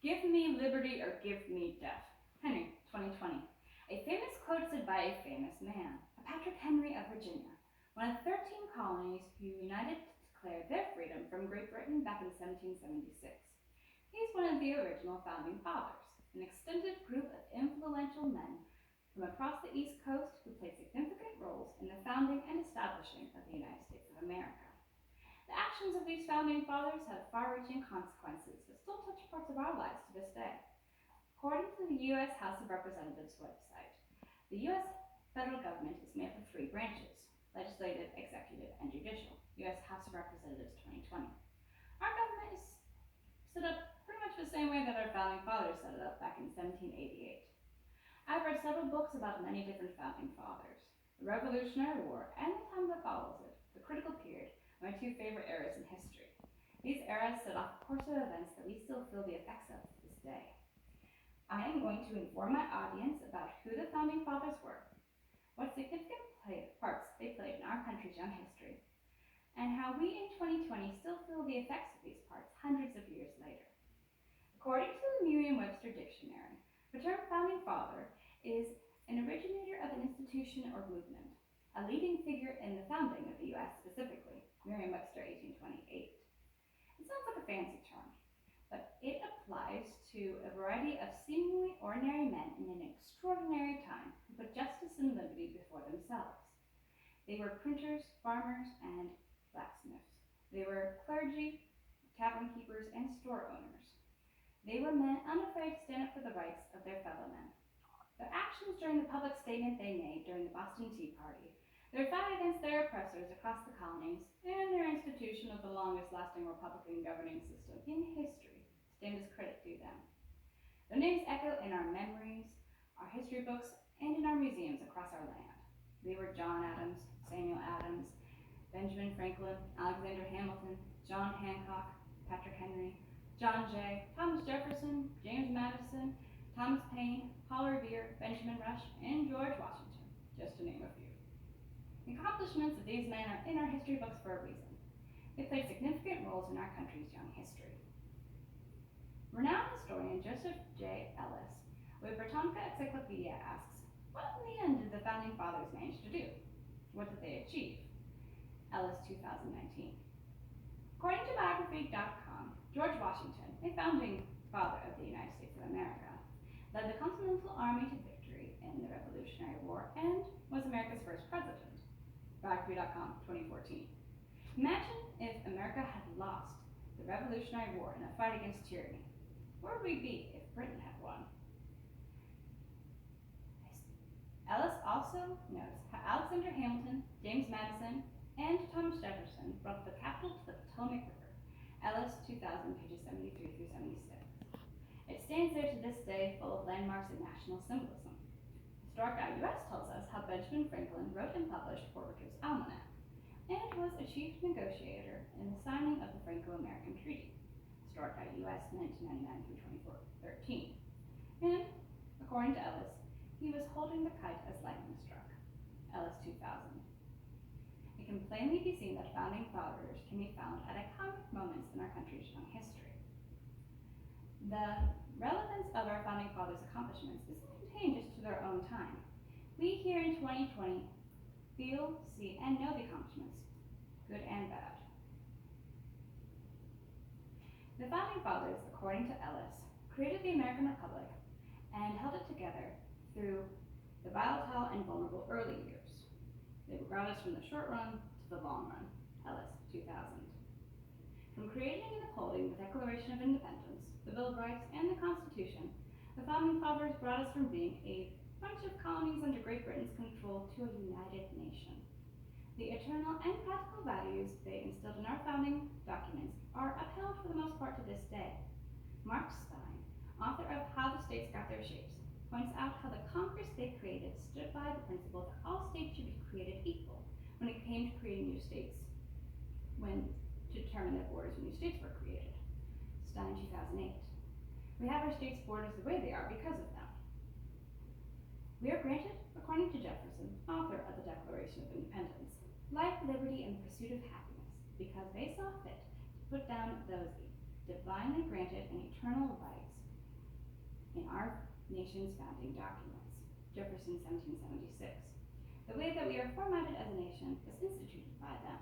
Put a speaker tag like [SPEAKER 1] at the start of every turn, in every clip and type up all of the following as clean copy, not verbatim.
[SPEAKER 1] Give me liberty or give me death. Henry, 2020. A famous quote said by a famous man, Patrick Henry of Virginia, one of 13 colonies who united to declare their freedom from Great Britain back in 1776. He's one of the original founding fathers, an extended group of influential men from across the East Coast who played significant roles in the founding and establishing of the United States of America. The actions of these founding fathers have far-reaching consequences that still touch parts of our lives to this day. According to the U.S. House of Representatives website, the U.S. federal government is made up of three branches: legislative, executive, and judicial. U.S. House of Representatives 2020. Our government is set up pretty much the same way that our founding fathers set it up back in 1788. I've read several books about many different founding fathers. The Revolutionary War and the time that follows it, the critical period, are my two favorite eras in history. These eras set off a course of events that we still feel the effects of to this day. I am going to inform my audience about who the founding fathers were, what significant parts they played in our country's young history, and how we in 2020 still feel the effects of these parts hundreds of years later. According to the Merriam-Webster Dictionary, the term founding father is an originator of an institution or movement, a leading figure in the founding of the U.S. specifically, Merriam-Webster 1828. It sounds like a fancy term, but it applies to a variety of seemingly ordinary men in an extraordinary time who put justice and liberty before themselves. They were printers, farmers, and blacksmiths. They were clergy, tavern keepers, and store owners. They were men unafraid to stand up for the rights of their fellow men. Their actions during the public statement they made during the Boston Tea Party, their fight against their oppressors across the colonies, and their institution of the longest-lasting Republican governing system in history stand as credit due them. Their names echo in our memories, our history books, and in our museums across our land. They were John Adams, Samuel Adams, Benjamin Franklin, Alexander Hamilton, John Hancock, Patrick Henry, John Jay, Thomas Jefferson, James Madison, Thomas Paine, Paul Revere, Benjamin Rush, and George Washington, just to name a few. The accomplishments of these men are in our history books for a reason. They played significant roles in our country's young history. Renowned historian Joseph J. Ellis, with Britannica Encyclopedia, asks, what in the end did the founding fathers manage to do? What did they achieve? Ellis 2019. According to biography.com, George Washington, a founding father of the United States of America, led the Continental Army to victory in the Revolutionary War and was America's first president. Biography.com, 2014. Imagine if America had lost the Revolutionary War in a fight against tyranny. Where would we be if Britain had won? Ellis also notes how Alexander Hamilton, James Madison, and Thomas Jefferson brought the capital to the Potomac River. Ellis 2000, pages 73 through 76. It stands there to this day, full of landmarks and national symbolism. Historic.us tells us how Benjamin Franklin wrote and published Fortitude's Almanac, and was a chief negotiator in the signing of the Franco-American Treaty. Historic.us 1999 through 2013. And, according to Ellis, he was holding the kite as lightning struck. Ellis 2000. It can plainly be seen that founding fathers can be found at iconic moments in our country's young history. The relevance of our founding fathers' accomplishments isn't contained just to their own time. We here in 2020 feel, see, and know the accomplishments, good and bad. The founding fathers, according to Ellis, created the American Republic and held it together through the volatile and vulnerable early years. They brought us from the short run to the long run. Ellis 2000. From creating and upholding the Declaration of Independence, the Bill of Rights, and the Constitution, the founding fathers brought us from being a bunch of colonies under Great Britain's control to a united nation. The eternal and practical values they instilled in our founding documents are upheld for the most part to this day. Mark Stein, author of How the States Got Their Shapes, points out how the Congress they created stood by the principle that all states should be created equal when it came to creating new states, to determine their borders when new states were created. Stein 2008. We have our states' borders the way they are because of them. We are granted, according to Jefferson, author of the Declaration of Independence, life, liberty, and the pursuit of happiness, because they saw fit to put down those divinely granted and eternal rights nation's founding documents. Jefferson, 1776. The way that we are formatted as a nation was instituted by them.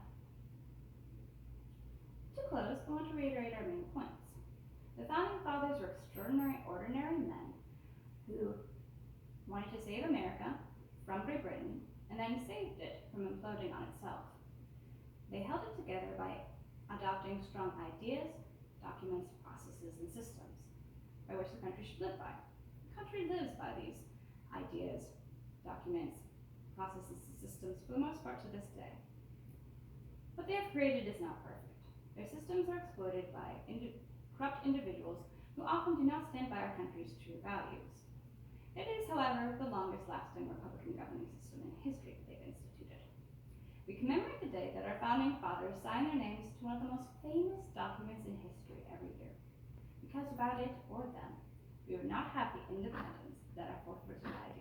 [SPEAKER 1] To close, I want to reiterate our main points. The founding fathers were extraordinary, ordinary men who wanted to save America from Great Britain and then saved it from imploding on itself. They held it together by adopting strong ideas, documents, processes, and systems by which the country should live by. The country lives by these ideas, documents, processes, and systems for the most part to this day. What they have created is not perfect. Their systems are exploited by corrupt individuals who often do not stand by our country's true values. It is, however, the longest lasting Republican governing system in history that they've instituted. We commemorate the day that our founding fathers signed their names to one of the most famous documents in history every year. Because without it or them, we would not have the independence that our forefathers died